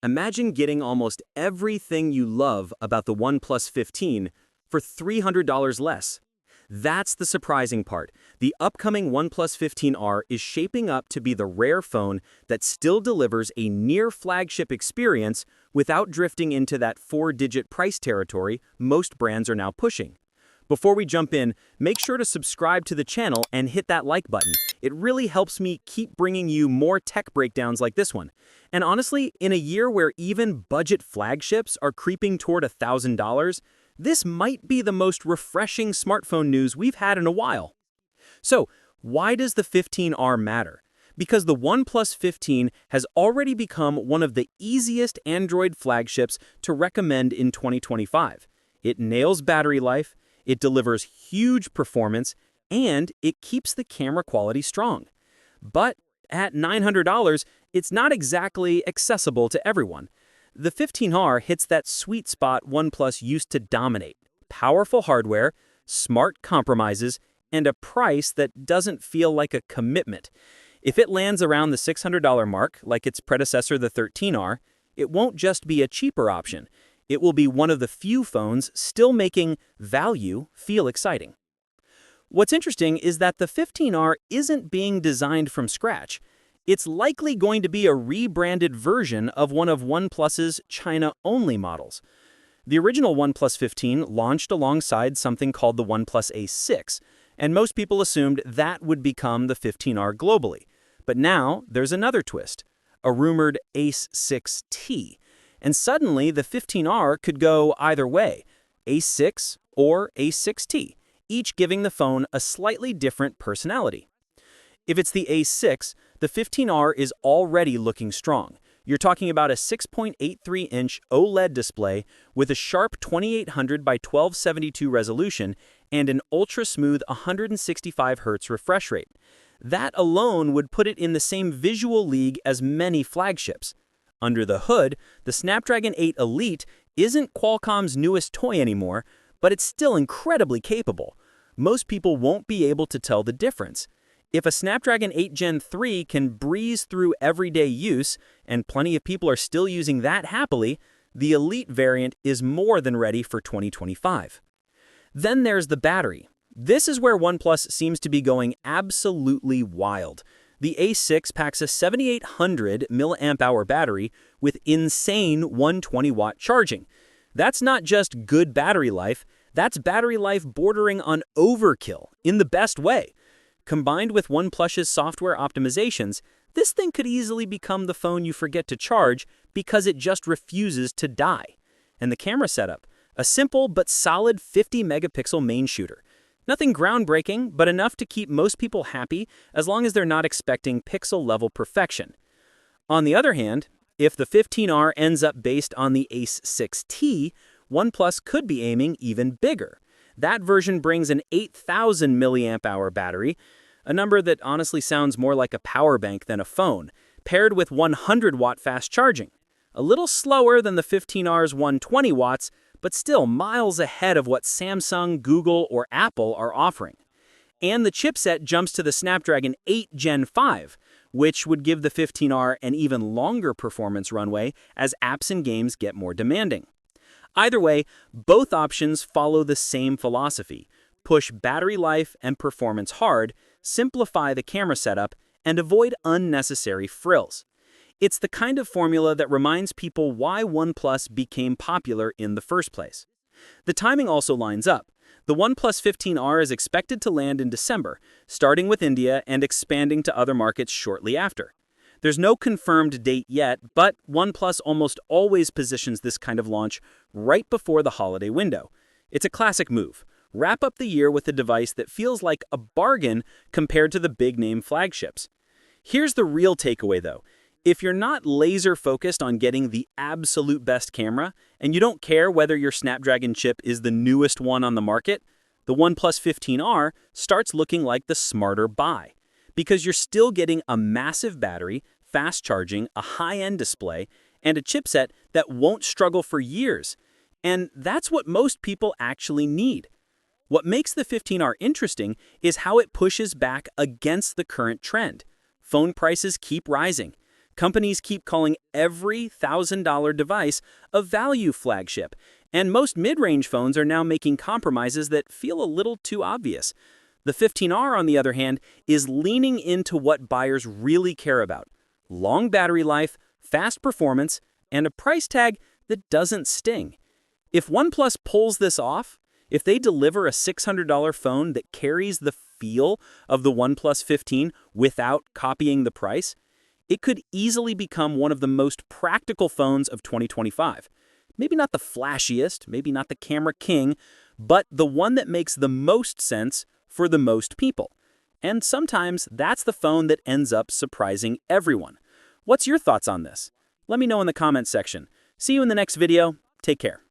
Imagine getting almost everything you love about the OnePlus 15 for $300 less. That's the surprising part. The upcoming OnePlus 15R is shaping up to be the rare phone that still delivers a near-flagship experience without drifting into that four-digit price territory most brands are now pushing. Before we jump in, make sure to subscribe to the channel and hit that like button. It really helps me keep bringing you more tech breakdowns like this one. And honestly, in a year where even budget flagships are creeping toward $1,000, this might be the most refreshing smartphone news we've had in a while. So, why does the 15R matter? Because the OnePlus 15 has already become one of the easiest Android flagships to recommend in 2025. It nails battery life, it delivers huge performance, and it keeps the camera quality strong. But at $900, it's not exactly accessible to everyone. The 15R hits that sweet spot OnePlus used to dominate: powerful hardware, smart compromises, and a price that doesn't feel like a commitment. If it lands around the $600 mark, like its predecessor the 13R, it won't just be a cheaper option. It will be one of the few phones still making value feel exciting. What's interesting is that the 15R isn't being designed from scratch. It's likely going to be a rebranded version of one of OnePlus's China-only models. The original OnePlus 15 launched alongside something called the OnePlus A6, and most people assumed that would become the 15R globally. But now there's another twist: a rumored Ace 6T. And suddenly the 15R could go either way, A6 or A6T, each giving the phone a slightly different personality. If it's the A6, the 15R is already looking strong. You're talking about a 6.83-inch OLED display with a sharp 2800 by 1272 resolution and an ultra-smooth 165 Hz refresh rate. That alone would put it in the same visual league as many flagships. Under the hood, the Snapdragon 8 Elite isn't Qualcomm's newest toy anymore, but it's still incredibly capable. Most people won't be able to tell the difference. If a Snapdragon 8 Gen 3 can breeze through everyday use, and plenty of people are still using that happily, the Elite variant is more than ready for 2025. Then there's the battery. This is where OnePlus seems to be going absolutely wild. The A6 packs a 7800 mAh battery with insane 120-watt charging. That's not just good battery life, that's battery life bordering on overkill in the best way. Combined with OnePlus's software optimizations, this thing could easily become the phone you forget to charge because it just refuses to die. And the camera setup: a simple but solid 50-megapixel main shooter. Nothing groundbreaking, but enough to keep most people happy as long as they're not expecting pixel-level perfection. On the other hand, if the 15R ends up based on the Ace 6T, OnePlus could be aiming even bigger. That version brings an 8,000 mAh battery, a number that honestly sounds more like a power bank than a phone, paired with 100-watt fast charging. A little slower than the 15R's 120 watts, but still miles ahead of what Samsung, Google, or Apple are offering. And the chipset jumps to the Snapdragon 8 Gen 5, which would give the 15R an even longer performance runway as apps and games get more demanding. Either way, both options follow the same philosophy: push battery life and performance hard, simplify the camera setup, and avoid unnecessary frills. It's the kind of formula that reminds people why OnePlus became popular in the first place. The timing also lines up. The OnePlus 15R is expected to land in December, starting with India and expanding to other markets shortly after. There's no confirmed date yet, but OnePlus almost always positions this kind of launch right before the holiday window. It's a classic move. Wrap up the year with a device that feels like a bargain compared to the big-name flagships. Here's the real takeaway, though. If you're not laser-focused on getting the absolute best camera, and you don't care whether your Snapdragon chip is the newest one on the market, the OnePlus 15R starts looking like the smarter buy. Because you're still getting a massive battery, fast charging, a high-end display, and a chipset that won't struggle for years. And that's what most people actually need. What makes the 15R interesting is how it pushes back against the current trend. Phone prices keep rising. Companies keep calling every $1,000 device a value flagship, and most mid-range phones are now making compromises that feel a little too obvious. The 15R, on the other hand, is leaning into what buyers really care about: long battery life, fast performance, and a price tag that doesn't sting. If OnePlus pulls this off, if they deliver a $600 phone that carries the feel of the OnePlus 15 without copying the price, it could easily become one of the most practical phones of 2025. Maybe not the flashiest, maybe not the camera king, but the one that makes the most sense for the most people. And sometimes that's the phone that ends up surprising everyone. What's your thoughts on this? Let me know in the comments section. See you in the next video. Take care.